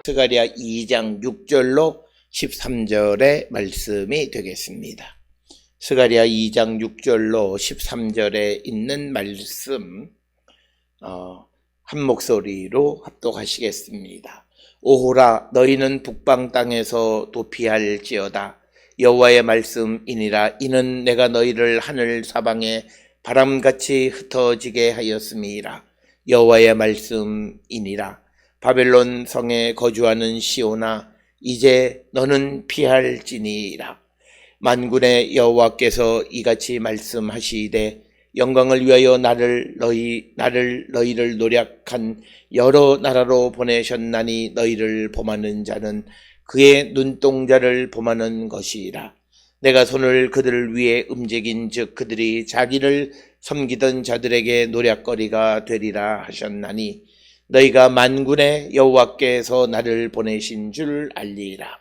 스가랴 2장 6절로 13절의 말씀이 되겠습니다. 스가랴 2장 6절로 13절에 있는 말씀 한 목소리로 합독하시겠습니다. 오호라, 너희는 북방 땅에서 도피할지어다. 여호와의 말씀이니라. 이는 내가 너희를 하늘 사방에 바람같이 흩어지게 하였음이라. 여호와의 말씀이니라. 바벨론 성에 거주하는 시온아, 이제 너는 피할지니라. 만군의 여호와께서 이같이 말씀하시되, 영광을 위하여 너희를 노력한 여러 나라로 보내셨나니 너희를 범하는 자는 그의 눈동자를 범하는 것이라. 내가 손을 그들을 위해 움직인 즉 그들이 자기를 섬기던 자들에게 노략거리가 되리라 하셨나니 너희가 만군의 여호와께서 나를 보내신 줄 알리라.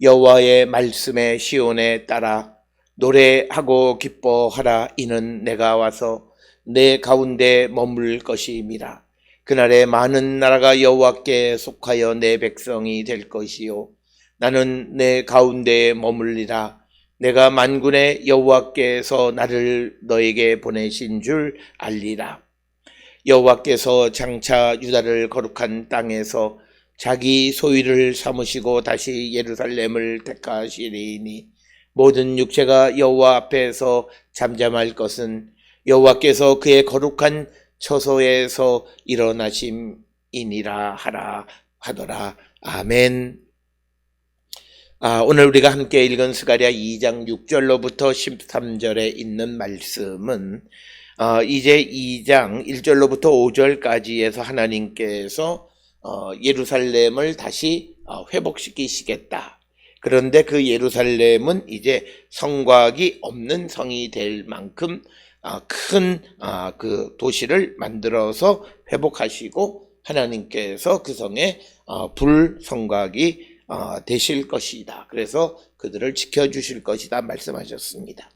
여호와의 말씀에 시온에 따라 노래하고 기뻐하라. 이는 내가 와서 내 가운데 머물 것임이라. 그날에 많은 나라가 여호와께 속하여 내 백성이 될 것이요 나는 내 가운데에 머물리라. 내가 만군의 여호와께서 나를 너에게 보내신 줄 알리라. 여호와께서 장차 유다를 거룩한 땅에서 자기 소유를 삼으시고 다시 예루살렘을 택하시리니 모든 육체가 여호와 앞에서 잠잠할 것은 여호와께서 그의 거룩한 처소에서 일어나심이니라 하더라. 아멘. 오늘 우리가 함께 읽은 스가랴 2장 6절로부터 13절에 있는 말씀은 이제 2장 1절로부터 5절까지에서 하나님께서 예루살렘을 다시 회복시키시겠다. 그런데 그 예루살렘은 이제 성곽이 없는 성이 될 만큼 큰 그 도시를 만들어서 회복하시고 하나님께서 그 성에 불성곽이 되실 것이다. 그래서 그들을 지켜주실 것이다 말씀하셨습니다.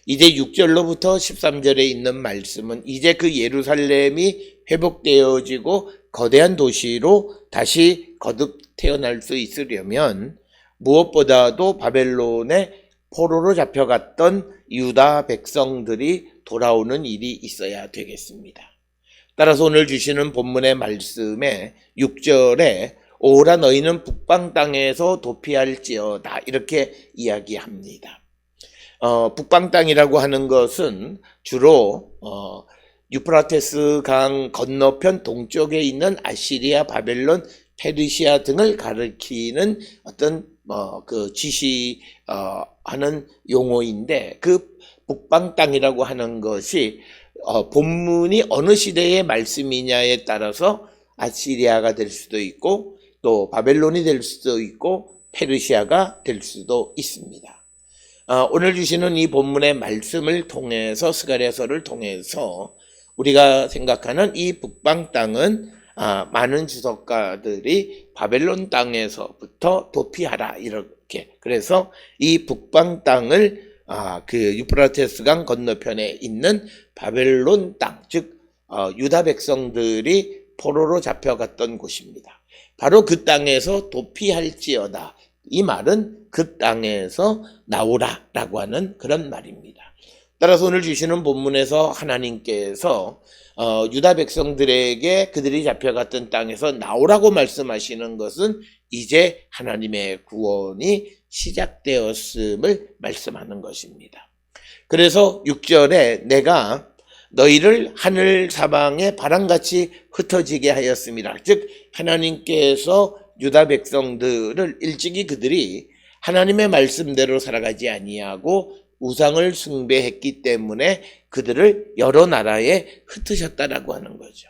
이제 6절로부터 13절에 있는 말씀은 이제 그 예루살렘이 회복되어지고 거대한 도시로 다시 거듭 태어날 수 있으려면 무엇보다도 바벨론의 포로로 잡혀갔던 유다 백성들이 돌아오는 일이 있어야 되겠습니다. 따라서 오늘 주시는 본문의 말씀에 6절에 오라 너희는 북방 땅에서 도피할지어다 이렇게 이야기합니다. 북방 땅이라고 하는 것은 주로 유프라테스 강 건너편 동쪽에 있는 아시리아, 바벨론, 페르시아 등을 가리키는 어떤 지시하는 용어인데 그 북방 땅이라고 하는 것이 본문이 어느 시대의 말씀이냐에 따라서 아시리아가 될 수도 있고 또 바벨론이 될 수도 있고 페르시아가 될 수도 있습니다. 오늘 주시는 이 본문의 말씀을 통해서 스가랴서를 통해서 우리가 생각하는 이 북방 땅은 많은 주석가들이 바벨론 땅에서부터 도피하라 이렇게 그래서 이 북방 땅을 그 유프라테스 강 건너편에 있는 바벨론 땅 즉 유다 백성들이 포로로 잡혀갔던 곳입니다. 바로 그 땅에서 도피할지어다. 이 말은 그 땅에서 나오라 라고 하는 그런 말입니다. 따라서 오늘 주시는 본문에서 하나님께서 유다 백성들에게 그들이 잡혀갔던 땅에서 나오라고 말씀하시는 것은 이제 하나님의 구원이 시작되었음을 말씀하는 것입니다. 그래서 6절에 내가 너희를 하늘 사방에 바람같이 흩어지게 하였습니다. 즉 하나님께서 유다 백성들을 일찍이 그들이 하나님의 말씀대로 살아가지 아니하고 우상을 숭배했기 때문에 그들을 여러 나라에 흩으셨다라고 하는 거죠.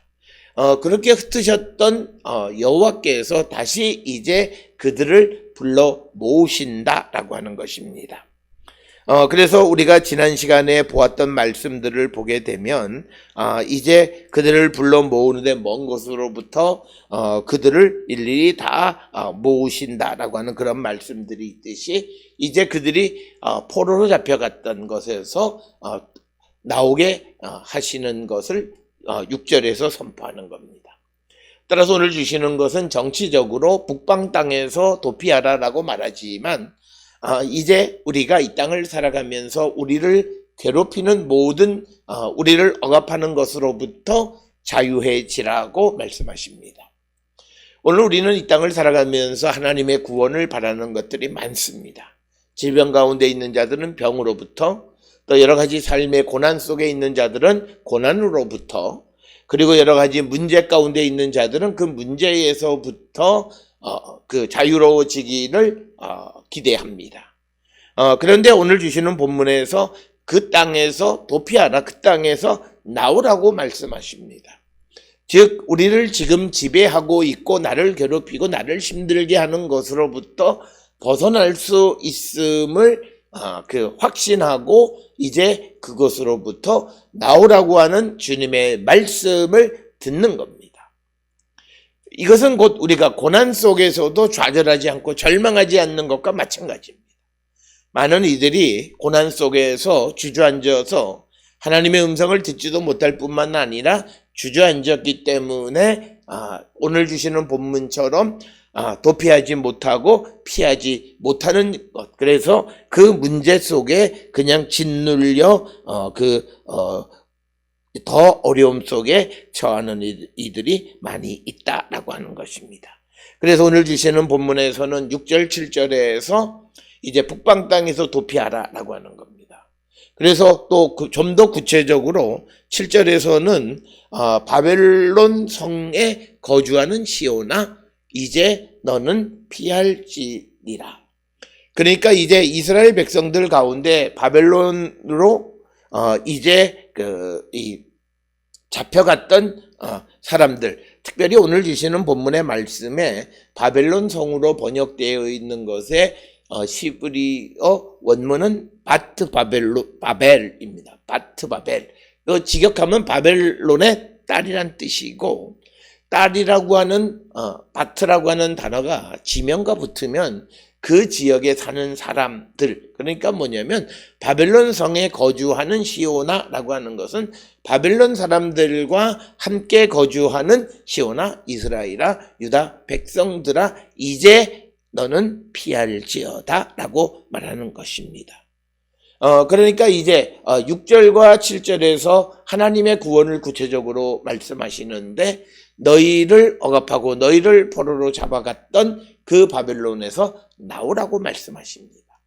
그렇게 흩으셨던 여호와께서 다시 이제 그들을 불러 모으신다라고 하는 것입니다. 그래서 우리가 지난 시간에 보았던 말씀들을 보게 되면 이제 그들을 불러 모으는데 먼 곳으로부터 그들을 일일이 다 모으신다라고 하는 그런 말씀들이 있듯이 이제 그들이 포로로 잡혀갔던 것에서 나오게 하시는 것을 6절에서 선포하는 겁니다. 따라서 오늘 주시는 것은 정치적으로 북방 땅에서 도피하라라고 말하지만 이제 우리가 이 땅을 살아가면서 우리를 괴롭히는 모든 우리를 억압하는 것으로부터 자유해지라고 말씀하십니다. 오늘 우리는 이 땅을 살아가면서 하나님의 구원을 바라는 것들이 많습니다. 질병 가운데 있는 자들은 병으로부터, 또 여러 가지 삶의 고난 속에 있는 자들은 고난으로부터, 그리고 여러 가지 문제 가운데 있는 자들은 그 문제에서부터 그 자유로워지기를 기대합니다. 그런데 오늘 주시는 본문에서 그 땅에서 도피하라, 그 땅에서 나오라고 말씀하십니다. 즉 우리를 지금 지배하고 있고 나를 괴롭히고 나를 힘들게 하는 것으로부터 벗어날 수 있음을 확신하고 이제 그것으로부터 나오라고 하는 주님의 말씀을 듣는 겁니다. 이것은 곧 우리가 고난 속에서도 좌절하지 않고 절망하지 않는 것과 마찬가지입니다. 많은 이들이 고난 속에서 주저앉아서 하나님의 음성을 듣지도 못할 뿐만 아니라 주저앉았기 때문에 오늘 주시는 본문처럼 도피하지 못하고 피하지 못하는 것. 그래서 그 문제 속에 그냥 짓눌려 더 어려움 속에 처하는 이들이 많이 있다라고 하는 것입니다. 그래서 오늘 주시는 본문에서는 6절, 7절에서 이제 북방 땅에서 도피하라라고 하는 겁니다. 그래서 또 좀 더 구체적으로 7절에서는 바벨론 성에 거주하는 시온아 이제 너는 피할지니라. 그러니까 이제 이스라엘 백성들 가운데 바벨론으로 이제 잡혀갔던 사람들, 특별히 오늘 주시는 본문의 말씀에 바벨론 성으로 번역되어 있는 것에 시브리어 원문은 바트 바벨입니다. 바트 바벨. 직역하면 바벨론의 딸이란 뜻이고, 딸이라고 하는 바트라고 하는 단어가 지명과 붙으면 그 지역에 사는 사람들, 그러니까 뭐냐면 바벨론 성에 거주하는 시오나라고 하는 것은 바벨론 사람들과 함께 거주하는 시오나, 이스라엘아, 유다 백성들아 이제 너는 피할지어다 라고 말하는 것입니다. 그러니까 이제 6절과 7절에서 하나님의 구원을 구체적으로 말씀하시는데, 너희를 억압하고 너희를 포로로 잡아갔던 그 바벨론에서 나오라고 말씀하십니다.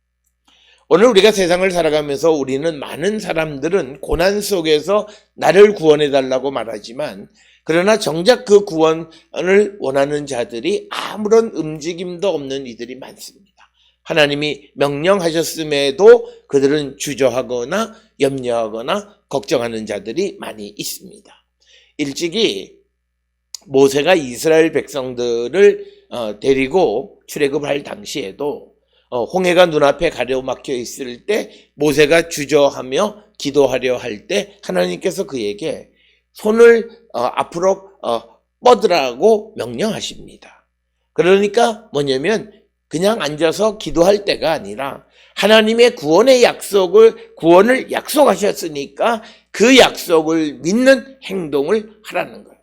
오늘 우리가 세상을 살아가면서 우리는 많은 사람들은 고난 속에서 나를 구원해 달라고 말하지만, 그러나 정작 그 구원을 원하는 자들이 아무런 움직임도 없는 이들이 많습니다. 하나님이 명령하셨음에도 그들은 주저하거나 염려하거나 걱정하는 자들이 많이 있습니다. 일찍이 모세가 이스라엘 백성들을 데리고 출애굽할 당시에도 홍해가 눈앞에 가려막혀 있을 때 모세가 주저하며 기도하려 할 때 하나님께서 그에게 손을 앞으로 뻗으라고 명령하십니다. 그러니까 뭐냐면 그냥 앉아서 기도할 때가 아니라 하나님의 구원의 구원을 약속하셨으니까 그 약속을 믿는 행동을 하라는 거예요.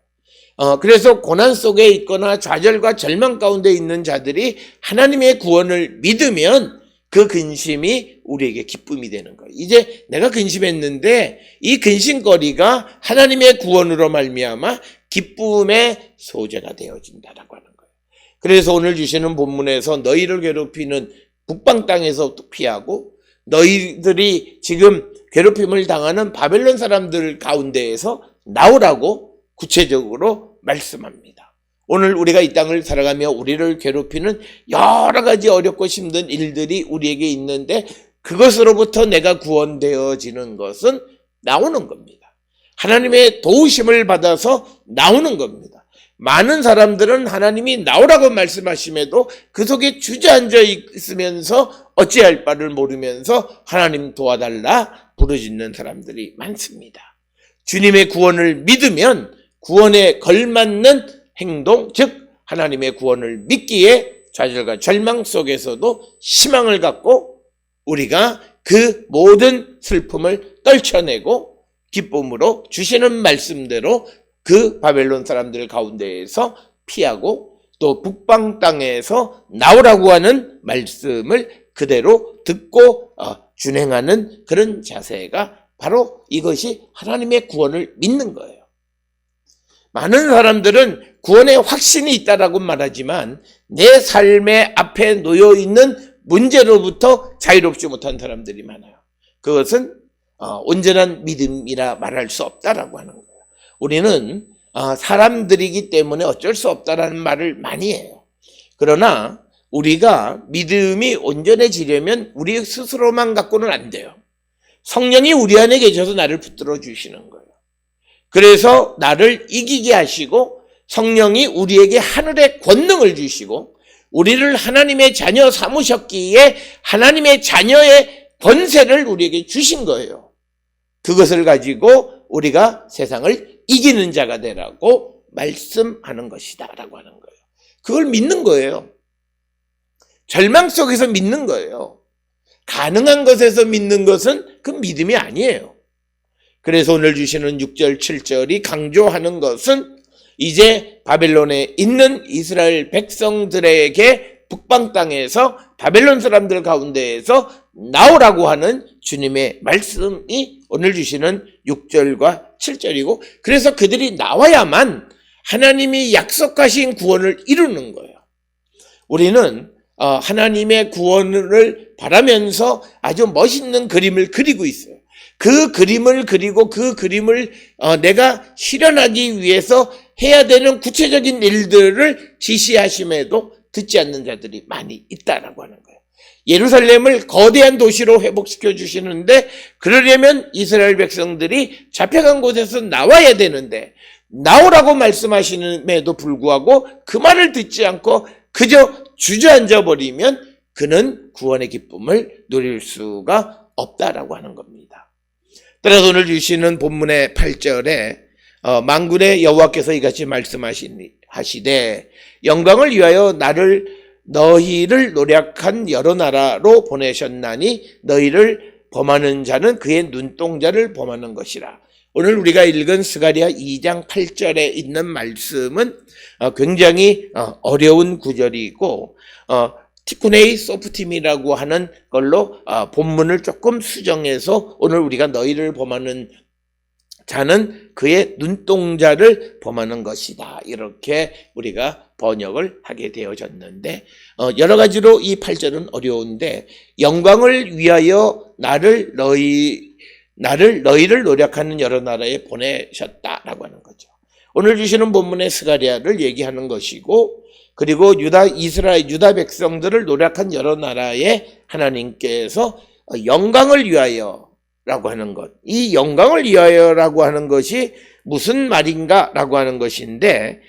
그래서 고난 속에 있거나 좌절과 절망 가운데 있는 자들이 하나님의 구원을 믿으면 그 근심이 우리에게 기쁨이 되는 거예요. 이제 내가 근심했는데 이 근심거리가 하나님의 구원으로 말미암아 기쁨의 소재가 되어진다라고 하는 거예요. 그래서 오늘 주시는 본문에서 너희를 괴롭히는 북방 땅에서 피하고 너희들이 지금 괴롭힘을 당하는 바벨론 사람들 가운데에서 나오라고 구체적으로 말씀합니다. 오늘 우리가 이 땅을 살아가며 우리를 괴롭히는 여러 가지 어렵고 힘든 일들이 우리에게 있는데 그것으로부터 내가 구원되어지는 것은 나오는 겁니다. 하나님의 도우심을 받아서 나오는 겁니다. 많은 사람들은 하나님이 나오라고 말씀하심에도 그 속에 주저앉아 있으면서 어찌할 바를 모르면서 하나님 도와달라 부르짖는 사람들이 많습니다. 주님의 구원을 믿으면 구원에 걸맞는 행동, 즉 하나님의 구원을 믿기에 좌절과 절망 속에서도 희망을 갖고 우리가 그 모든 슬픔을 떨쳐내고 기쁨으로 주시는 말씀대로 그 바벨론 사람들 가운데에서 피하고 또 북방 땅에서 나오라고 하는 말씀을 그대로 듣고 준행하는 그런 자세가 바로 이것이 하나님의 구원을 믿는 거예요. 많은 사람들은 구원에 확신이 있다라고 말하지만 내 삶의 앞에 놓여 있는 문제로부터 자유롭지 못한 사람들이 많아요. 그것은 온전한 믿음이라 말할 수 없다라고 하는 거예요. 우리는 사람들이기 때문에 어쩔 수 없다라는 말을 많이 해요. 그러나 우리가 믿음이 온전해지려면 우리 스스로만 갖고는 안 돼요. 성령이 우리 안에 계셔서 나를 붙들어 주시는 거예요. 그래서 나를 이기게 하시고 성령이 우리에게 하늘의 권능을 주시고 우리를 하나님의 자녀 삼으셨기에 하나님의 자녀의 권세를 우리에게 주신 거예요. 그것을 가지고 우리가 세상을 이기는 자가 되라고 말씀하는 것이다 라고 하는 거예요. 그걸 믿는 거예요. 절망 속에서 믿는 거예요. 가능한 것에서 믿는 것은 그 믿음이 아니에요. 그래서 오늘 주시는 6절, 7절이 강조하는 것은 이제 바벨론에 있는 이스라엘 백성들에게 북방 땅에서 바벨론 사람들 가운데에서 나오라고 하는 주님의 말씀이 오늘 주시는 6절과 7절이고 그래서 그들이 나와야만 하나님이 약속하신 구원을 이루는 거예요. 우리는 하나님의 구원을 바라면서 아주 멋있는 그림을 그리고 있어요. 그 그림을 그리고 그 그림을 내가 실현하기 위해서 해야 되는 구체적인 일들을 지시하심에도 듣지 않는 자들이 많이 있다라고 하는 거예요. 예루살렘을 거대한 도시로 회복시켜 주시는데 그러려면 이스라엘 백성들이 잡혀간 곳에서 나와야 되는데 나오라고 말씀하시는에도 불구하고 그 말을 듣지 않고 그저 주저앉아 버리면 그는 구원의 기쁨을 누릴 수가 없다라고 하는 겁니다. 따라서 오늘 주시는 본문의 8절에 만군의 여호와께서 이같이 말씀하시되 영광을 위하여 너희를 노력한 여러 나라로 보내셨나니 너희를 범하는 자는 그의 눈동자를 범하는 것이라. 오늘 우리가 읽은 스가랴 2장 8절에 있는 말씀은 굉장히 어려운 구절이고 티쿠네이 소프팀이라고 하는 걸로 본문을 조금 수정해서 오늘 우리가 너희를 범하는 자는 그의 눈동자를 범하는 것이다. 이렇게 우리가 번역을 하게 되어졌는데 여러 가지로 이 8절은 어려운데 영광을 위하여 너희를 노력하는 여러 나라에 보내셨다라고 하는 거죠. 오늘 주시는 본문의 스가랴를 얘기하는 것이고 그리고 유다 백성들을 노력한 여러 나라에 하나님께서 영광을 위하여 라고 하는 것. 이 영광을 위하여라고 하는 것이 무슨 말인가라고 하는 것인데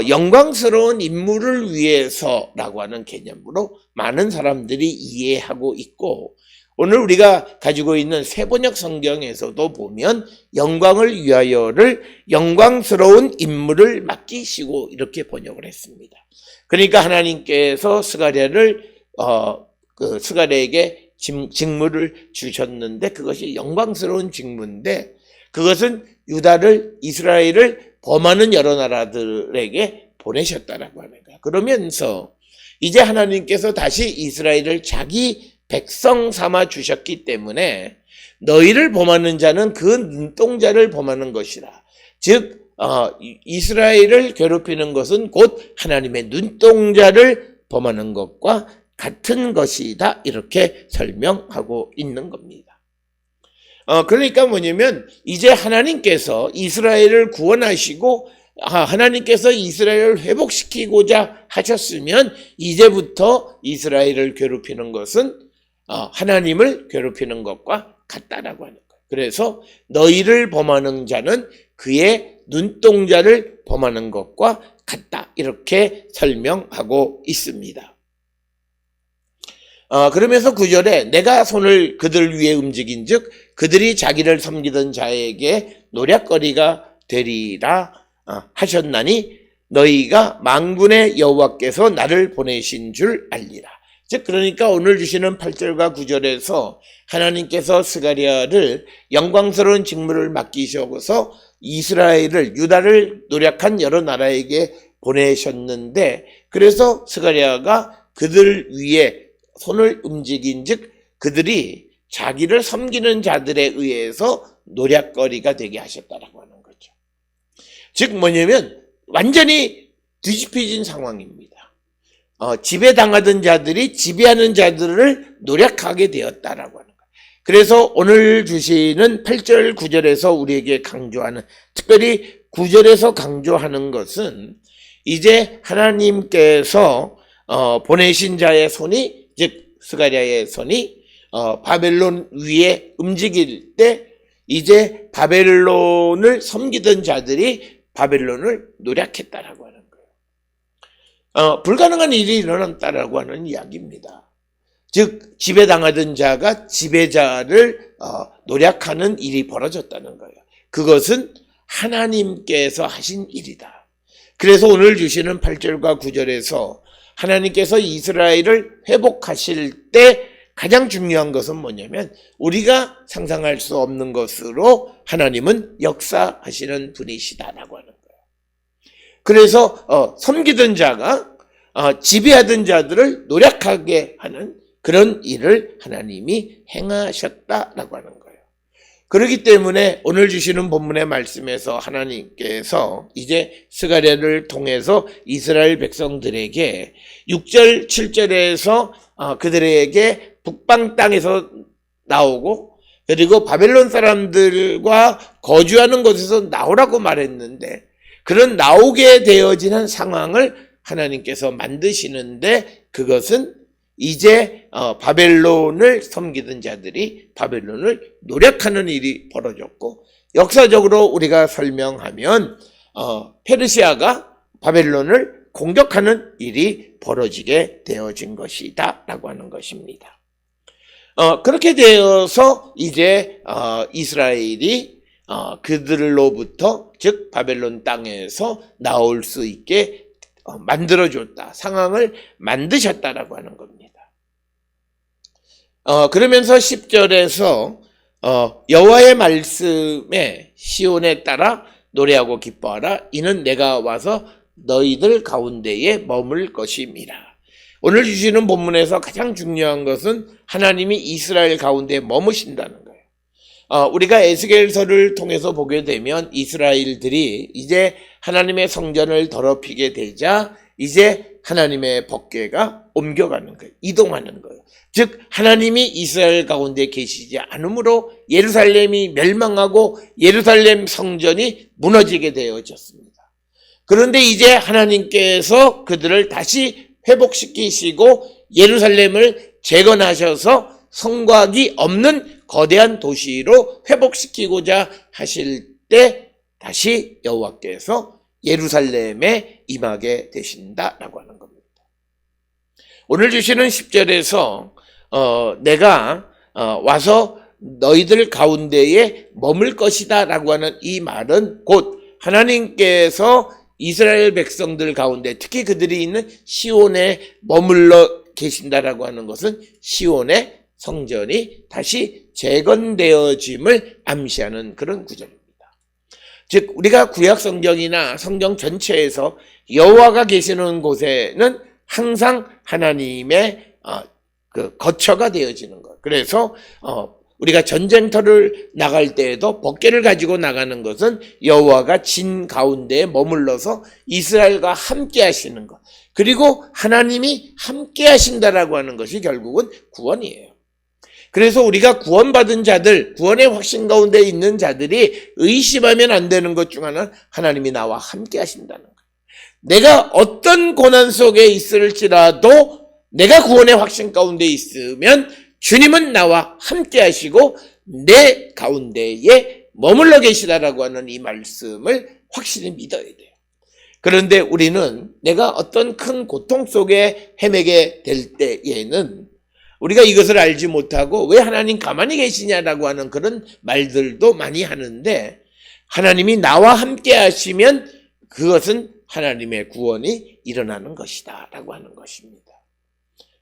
영광스러운 인물을 위해서라고 하는 개념으로 많은 사람들이 이해하고 있고 오늘 우리가 가지고 있는 세번역 성경에서도 보면 영광을 위하여를 영광스러운 인물을 맡기시고 이렇게 번역을 했습니다. 그러니까 하나님께서 스가랴에게 직무를 주셨는데 그것이 영광스러운 직무인데 그것은 이스라엘을 범하는 여러 나라들에게 보내셨다라고 하는 거야. 그러면서 이제 하나님께서 다시 이스라엘을 자기 백성 삼아 주셨기 때문에 너희를 범하는 자는 그 눈동자를 범하는 것이라. 즉 이스라엘을 괴롭히는 것은 곧 하나님의 눈동자를 범하는 것과 같은 것이다. 이렇게 설명하고 있는 겁니다. 그러니까 뭐냐면 이제 하나님께서 이스라엘을 구원하시고 하나님께서 이스라엘을 회복시키고자 하셨으면 이제부터 이스라엘을 괴롭히는 것은 하나님을 괴롭히는 것과 같다라고 하는 거예요. 그래서 너희를 범하는 자는 그의 눈동자를 범하는 것과 같다. 이렇게 설명하고 있습니다. 그러면서 9절에 내가 손을 그들 위에 움직인 즉 그들이 자기를 섬기던 자에게 노략거리가 되리라 하셨나니 너희가 만군의 여호와께서 나를 보내신 줄 알리라. 즉 그러니까 오늘 주시는 8절과 9절에서 하나님께서 스가랴를 영광스러운 직무를 맡기셔서 이스라엘을 유다를 노력한 여러 나라에게 보내셨는데, 그래서 스가랴가 그들 위에 손을 움직인즉 그들이 자기를 섬기는 자들에 의해서 노략거리가 되게 하셨다라고 하는 거죠. 즉 뭐냐면 완전히 뒤집혀진 상황입니다. 지배당하던 자들이 지배하는 자들을 노략하게 되었다라고 하는 거예요. 그래서 오늘 주시는 8절 9절에서 우리에게 강조하는, 특별히 9절에서 강조하는 것은 이제 하나님께서 보내신 자의 손이, 즉 스가랴의 손이 바벨론 위에 움직일 때 이제 바벨론을 섬기던 자들이 바벨론을 노략했다라고 하는 거예요. 불가능한 일이 일어났다라고 하는 이야기입니다. 즉 지배당하던 자가 지배자를 노략하는 일이 벌어졌다는 거예요. 그것은 하나님께서 하신 일이다. 그래서 오늘 주시는 8절과 9절에서 하나님께서 이스라엘을 회복하실 때 가장 중요한 것은 뭐냐면 우리가 상상할 수 없는 것으로 하나님은 역사하시는 분이시다라고 하는 거예요. 그래서 섬기던 자가 지배하던 자들을 노략하게 하는 그런 일을 하나님이 행하셨다라고 하는 거예요. 그렇기 때문에 오늘 주시는 본문의 말씀에서 하나님께서 이제 스가랴를 통해서 이스라엘 백성들에게 6절 7절에서 그들에게 북방 땅에서 나오고 그리고 바벨론 사람들과 거주하는 곳에서 나오라고 말했는데 그런 나오게 되어지는 상황을 하나님께서 만드시는데 그것은 이제 바벨론을 섬기던 자들이 바벨론을 노략하는 일이 벌어졌고 역사적으로 우리가 설명하면 페르시아가 바벨론을 공격하는 일이 벌어지게 되어진 것이다 라고 하는 것입니다. 그렇게 되어서 이제 이스라엘이 그들로부터 즉 바벨론 땅에서 나올 수 있게 만들어줬다. 상황을 만드셨다라고 하는 겁니다. 그러면서 10절에서 여호와의 말씀에 시온에 따라 노래하고 기뻐하라. 이는 내가 와서 너희들 가운데에 머물 것임이라. 오늘 주시는 본문에서 가장 중요한 것은 하나님이 이스라엘 가운데 머무신다는 거예요. 우리가 에스겔서를 통해서 보게 되면 이스라엘들이 이제 하나님의 성전을 더럽히게 되자 이제 하나님의 법궤가 옮겨가는 거예요. 이동하는 거예요. 즉 하나님이 이스라엘 가운데 계시지 않으므로 예루살렘이 멸망하고 예루살렘 성전이 무너지게 되어졌습니다. 그런데 이제 하나님께서 그들을 다시 회복시키시고 예루살렘을 재건하셔서 성곽이 없는 거대한 도시로 회복시키고자 하실 때 다시 여호와께서 예루살렘에 임하게 되신다라고 하는 겁니다. 오늘 주시는 10절에서 내가 와서 너희들 가운데에 머물 것이다 라고 하는 이 말은 곧 하나님께서 이스라엘 백성들 가운데 특히 그들이 있는 시온에 머물러 계신다라고 하는 것은 시온의 성전이 다시 재건되어짐을 암시하는 그런 구절입니다. 즉 우리가 구약 성경이나 성경 전체에서 여호와가 계시는 곳에는 항상 하나님의 그 거처가 되어지는 것. 그래서 우리가 전쟁터를 나갈 때에도 법궤를 가지고 나가는 것은 여호와가 진 가운데에 머물러서 이스라엘과 함께 하시는 것. 그리고 하나님이 함께 하신다라고 하는 것이 결국은 구원이에요. 그래서 우리가 구원받은 자들, 구원의 확신 가운데 있는 자들이 의심하면 안 되는 것 중 하나는 하나님이 나와 함께 하신다는 거예요. 내가 어떤 고난 속에 있을지라도 내가 구원의 확신 가운데 있으면 주님은 나와 함께 하시고 내 가운데에 머물러 계시다라고 하는 이 말씀을 확실히 믿어야 돼요. 그런데 우리는 내가 어떤 큰 고통 속에 헤매게 될 때에는 우리가 이것을 알지 못하고 왜 하나님 가만히 계시냐라고 하는 그런 말들도 많이 하는데 하나님이 나와 함께 하시면 그것은 하나님의 구원이 일어나는 것이다 라고 하는 것입니다.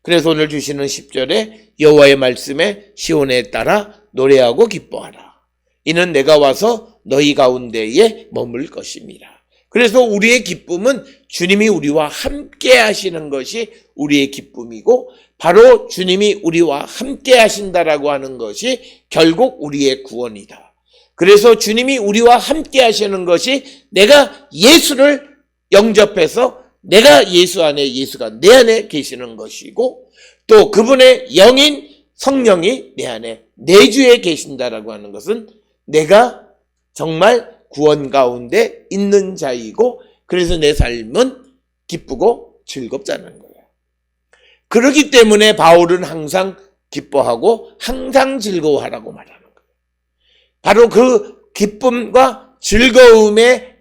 그래서 오늘 주시는 10절에 여호와의 말씀에 시온에 따라 노래하고 기뻐하라. 이는 내가 와서 너희 가운데에 머물 것입니다. 그래서 우리의 기쁨은 주님이 우리와 함께 하시는 것이 우리의 기쁨이고, 바로 주님이 우리와 함께 하신다라고 하는 것이 결국 우리의 구원이다. 그래서 주님이 우리와 함께 하시는 것이 내가 예수를 영접해서 내가 예수 안에, 예수가 내 안에 계시는 것이고, 또 그분의 영인 성령이 내 안에 내주에 계신다라고 하는 것은 내가 정말 구원 가운데 있는 자이고, 그래서 내 삶은 기쁘고 즐겁다는 거예요. 그렇기 때문에 바울은 항상 기뻐하고 항상 즐거워하라고 말하는 거예요. 바로 그 기쁨과 즐거움의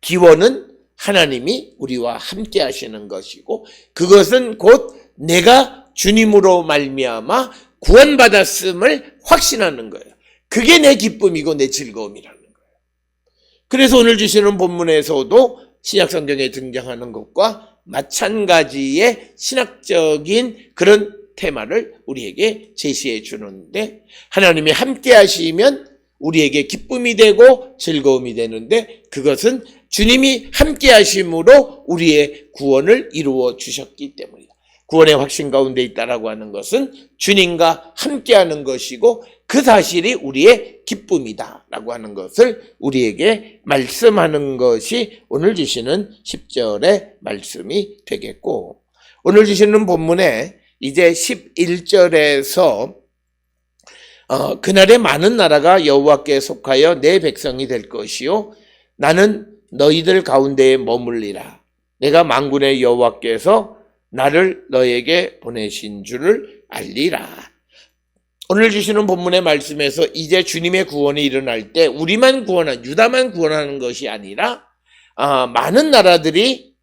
기원은 하나님이 우리와 함께 하시는 것이고, 그것은 곧 내가 주님으로 말미암아 구원받았음을 확신하는 거예요. 그게 내 기쁨이고 내 즐거움이라는 거예요. 그래서 오늘 주시는 본문에서도 신약성경에 등장하는 것과 마찬가지의 신학적인 그런 테마를 우리에게 제시해 주는데, 하나님이 함께 하시면 우리에게 기쁨이 되고 즐거움이 되는데, 그것은 주님이 함께 하심으로 우리의 구원을 이루어 주셨기 때문이다. 구원의 확신 가운데 있다라고 하는 것은 주님과 함께하는 것이고, 그 사실이 우리의 기쁨이다라고 하는 것을 우리에게 말씀하는 것이 오늘 주시는 10절의 말씀이 되겠고, 오늘 주시는 본문에 이제 11절에서 그날에 많은 나라가 여호와께 속하여 내 백성이 될 것이요 나는 너희들 가운데에 머물리라. 내가 만군의 여호와께서 나를 너에게 보내신 줄을 알리라. 오늘 주시는 본문의 말씀에서 이제 주님의 구원이 일어날 때 우리만 구원한, 유다만 구원하는 것이 아니라 많은 나라들이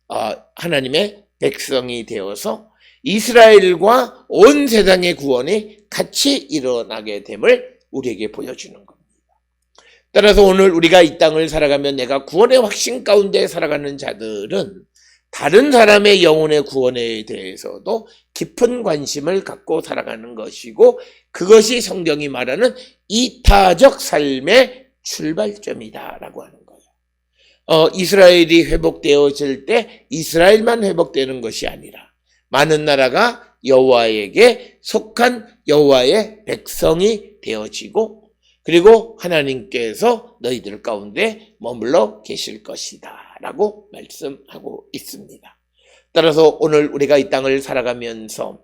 하나님의 백성이 되어서 이스라엘과 온 세상의 구원이 같이 일어나게 됨을 우리에게 보여주는 겁니다. 따라서 오늘 우리가 이 땅을 살아가면 내가 구원의 확신 가운데 살아가는 자들은 다른 사람의 영혼의 구원에 대해서도 깊은 관심을 갖고 살아가는 것이고, 그것이 성경이 말하는 이타적 삶의 출발점이다라고 하는 거예요. 이스라엘이 회복되어질 때 이스라엘만 회복되는 것이 아니라 많은 나라가 여호와에게 속한 여호와의 백성이 되어지고, 그리고 하나님께서 너희들 가운데 머물러 계실 것이다 라고 말씀하고 있습니다. 따라서 오늘 우리가 이 땅을 살아가면서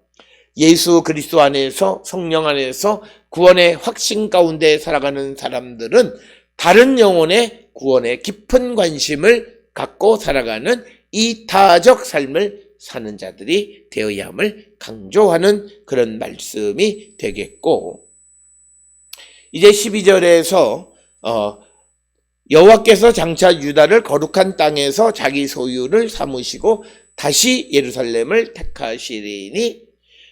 예수 그리스도 안에서, 성령 안에서 구원의 확신 가운데 살아가는 사람들은 다른 영혼의 구원에 깊은 관심을 갖고 살아가는 이타적 삶을 사는 자들이 되어야 함을 강조하는 그런 말씀이 되겠고, 이제 12절에서 여호와께서 장차 유다를 거룩한 땅에서 자기 소유를 삼으시고 다시 예루살렘을 택하시리니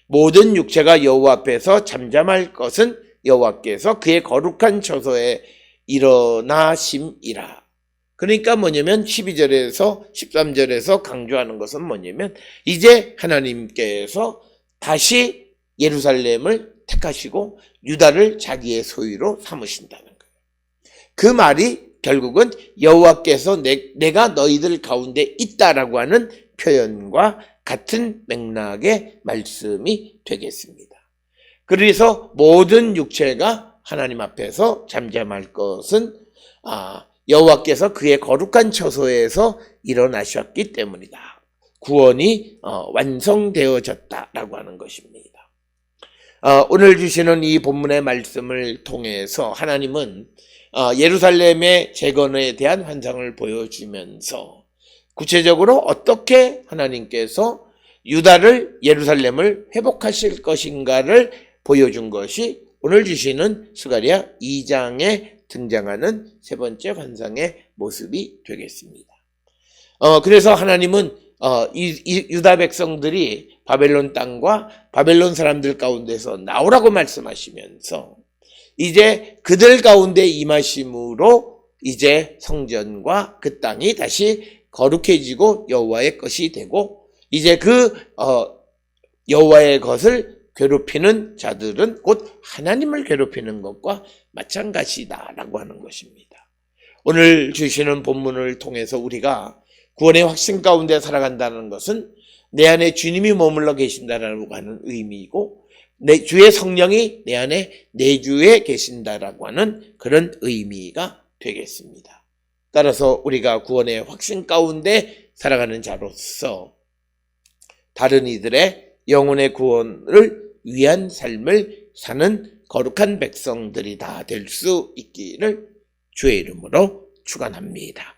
모든 육체가 여호와 앞에서 잠잠할 것은 여호와께서 그의 거룩한 처소에 일어나심이라. 그러니까 뭐냐면 12절에서 13절에서 강조하는 것은 뭐냐면 이제 하나님께서 다시 예루살렘을 택하시고 유다를 자기의 소유로 삼으신다는 거예요. 그 말이 결국은 여호와께서 내가 너희들 가운데 있다라고 하는 표현과 같은 맥락의 말씀이 되겠습니다. 그래서 모든 육체가 하나님 앞에서 잠잠할 것은 여호와께서 그의 거룩한 처소에서 일어나셨기 때문이다. 구원이 완성되어졌다라고 하는 것입니다. 오늘 주시는 이 본문의 말씀을 통해서 하나님은 예루살렘의 재건에 대한 환상을 보여주면서 구체적으로 어떻게 하나님께서 유다를, 예루살렘을 회복하실 것인가를 보여준 것이 오늘 주시는 스가랴 2장에 등장하는 세 번째 환상의 모습이 되겠습니다. 그래서 하나님은 이 유다 백성들이 바벨론 땅과 바벨론 사람들 가운데서 나오라고 말씀하시면서 이제 그들 가운데 임하심으로 이제 성전과 그 땅이 다시 거룩해지고 여호와의 것이 되고, 이제 그 여호와의 것을 괴롭히는 자들은 곧 하나님을 괴롭히는 것과 마찬가지다라고 하는 것입니다. 오늘 주시는 본문을 통해서 우리가 구원의 확신 가운데 살아간다는 것은 내 안에 주님이 머물러 계신다라고 하는 의미이고 내 주의 성령이 내 안에 내주에 계신다라고 하는 그런 의미가 되겠습니다. 따라서 우리가 구원의 확신 가운데 살아가는 자로서 다른 이들의 영혼의 구원을 위한 삶을 사는 거룩한 백성들이 다 될 수 있기를 주의 이름으로 축원합니다.